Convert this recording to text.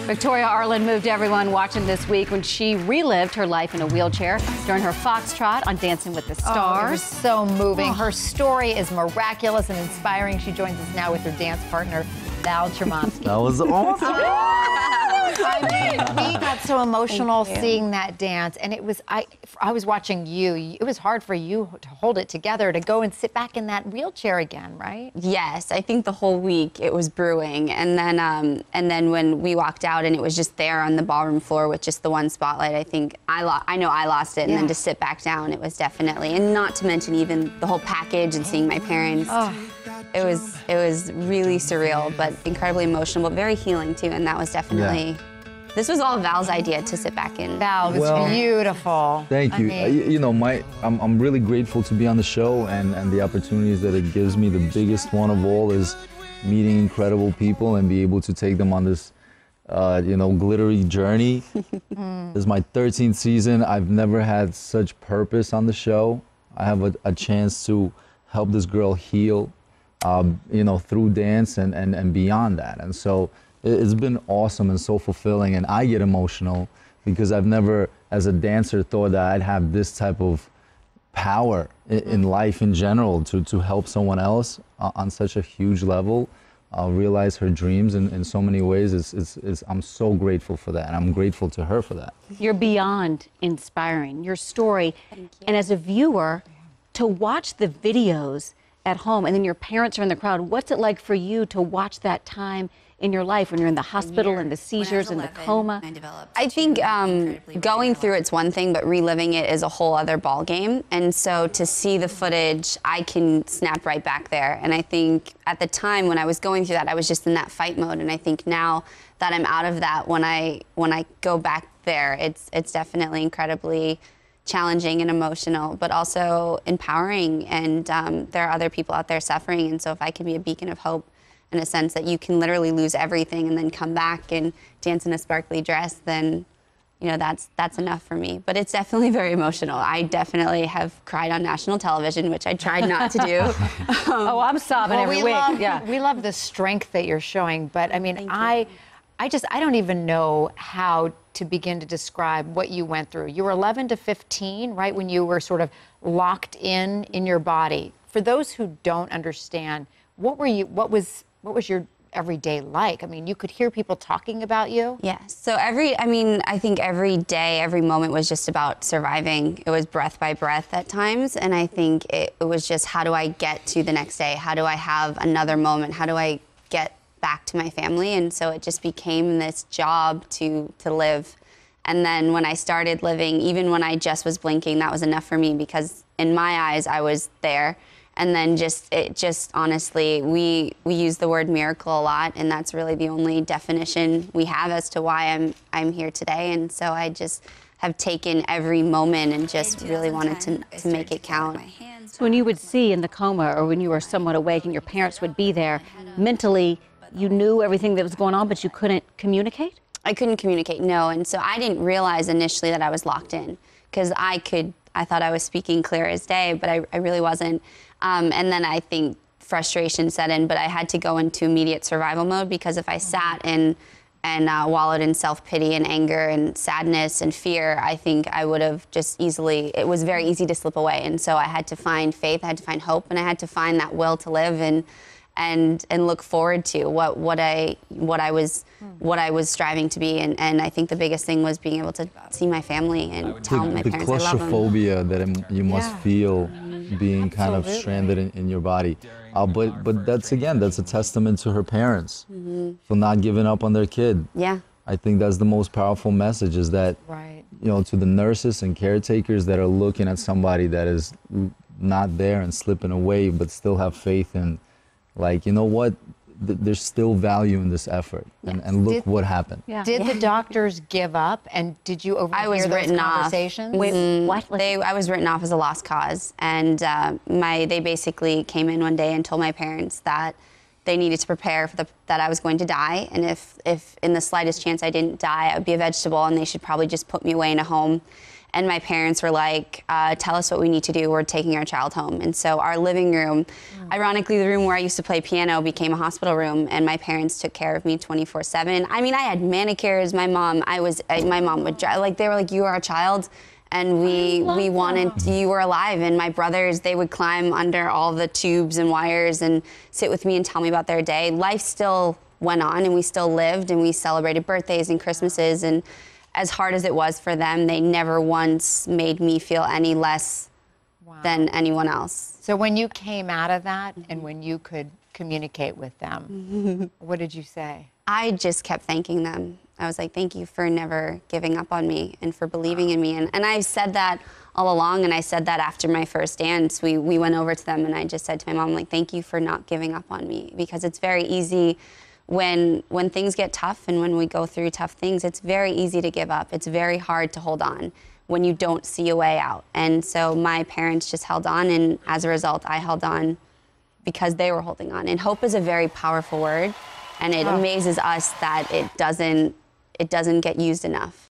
Victoria Arlen moved everyone watching this week when she relived her life in a wheelchair during her foxtrot on Dancing with the Stars. Oh, it was so moving. Her story is miraculous and inspiring. She joins us now with her dance partner, Val Chmerkovskiy. That was awesome. I mean, we got so emotional seeing that dance, and it was, I was watching you. It was hard for you to hold it together, to go and sit back in that wheelchair again, right? Yes, I think the whole week it was brewing, and then when we walked out and it was just there on the ballroom floor with just the one spotlight, I think I know I lost it, and then to sit back down, it was definitely, and not to mention even the whole package and seeing my parents. Oh. It was really surreal, but incredibly emotional, but very healing too, and that was definitely, this was all Val's idea to sit back in. Val, it was beautiful. Thank you. You know, I'm really grateful to be on the show, and the opportunities that it gives me. The biggest one of all is meeting incredible people and be able to take them on this, you know, glittery journey. This is my 13th season. I've never had such purpose on the show. I have a chance to help this girl heal, you know, through dance and beyond that. And so it's been awesome and so fulfilling, and I get emotional because I've never, as a dancer, thought that I'd have this type of power in life in general to help someone else on such a huge level realize her dreams in so many ways. I'm so grateful for that, and I'm grateful to her for that. You're beyond inspiring. Your story, and as a viewer, to watch the videos at home, and then your parents are in the crowd. What's it like for you to watch that time in your life when you're in the hospital and the seizures and the coma? I think going through it's one thing, but reliving it is a whole other ball game. And so to see the footage, I can snap right back there. And I think at the time when I was going through that, I was just in that fight mode. And I think now that I'm out of that, when I go back there, it's definitely incredibly challenging and emotional, but also empowering. And there are other people out there suffering, and so if I can be a beacon of hope in a sense that you can literally lose everything and then come back and dance in a sparkly dress, then you know that's enough for me. But it's definitely very emotional. I definitely have cried on national television, which I tried not to do. Oh, I'm sobbing every week. We love the strength that you're showing, but I mean, I don't even know how to begin to describe what you went through. You were 11 to 15, right, when you were sort of locked in your body. For those who don't understand, what was your everyday like? I mean, you could hear people talking about you. Yes. So I think every day, every moment was just about surviving. It was breath by breath at times, and I think it was just, how do I get to the next day? How do I have another moment? How do I get back to my family? And so it just became this job to live. And then when I started living, even when I just was blinking, that was enough for me, because in my eyes I was there. And then honestly, we use the word miracle a lot, and that's really the only definition we have as to why I'm here today. And so I just have taken every moment and just really wanted to make it count. So when you would see in the coma, or when you were somewhat awake and your parents would be there, mentally you knew everything that was going on, but you couldn't communicate? I couldn't communicate, no. And so I didn't realize initially that I was locked in, because I thought I was speaking clear as day, but I really wasn't. And then I think frustration set in, but I had to go into immediate survival mode, because if I sat and wallowed in self-pity and anger and sadness and fear, I think I would have just it was very easy to slip away. And so I had to find faith, I had to find hope, and I had to find that will to live and look forward to what I was striving to be. And I think the biggest thing was being able to see my family and tell my parents I love them. The claustrophobia that you must feel being kind of stranded in your body. But that's a testament to her parents for not giving up on their kid. Yeah. I think that's the most powerful message, is that, you know, to the nurses and caretakers that are looking at somebody that is not there and slipping away, but still have faith in, like, you know what, there's still value in this effort. And look what happened. Did the doctors give up, and did you overhear those conversations? What? I was written off as a lost cause, and they basically came in one day and told my parents that they needed to prepare for that I was going to die, and if in the slightest chance I didn't die, I would be a vegetable, and they should probably just put me away in a home. And my parents were like, tell us what we need to do. We're taking our child home. And so our living room, ironically, the room where I used to play piano became a hospital room, and my parents took care of me 24/7. I mean, I had manicures. My mom would drive, like, they were like, you are a child. And we wanted you were alive. And my brothers, they would climb under all the tubes and wires and sit with me and tell me about their day. Life still went on, and we still lived, and we celebrated birthdays and Christmases. And as hard as it was for them, they never once made me feel any less than anyone else. So when you came out of that and when you could communicate with them, what did you say? I just kept thanking them. I was like, thank you for never giving up on me and for believing in me. And I've said that all along, and I said that after my first dance. We went over to them, and I just said to my mom, like, thank you for not giving up on me, because it's very easy when things get tough and when we go through tough things, it's very easy to give up. It's very hard to hold on when you don't see a way out. And so my parents just held on, and as a result, I held on because they were holding on. And hope is a very powerful word, and it amazes us that it doesn't get used enough.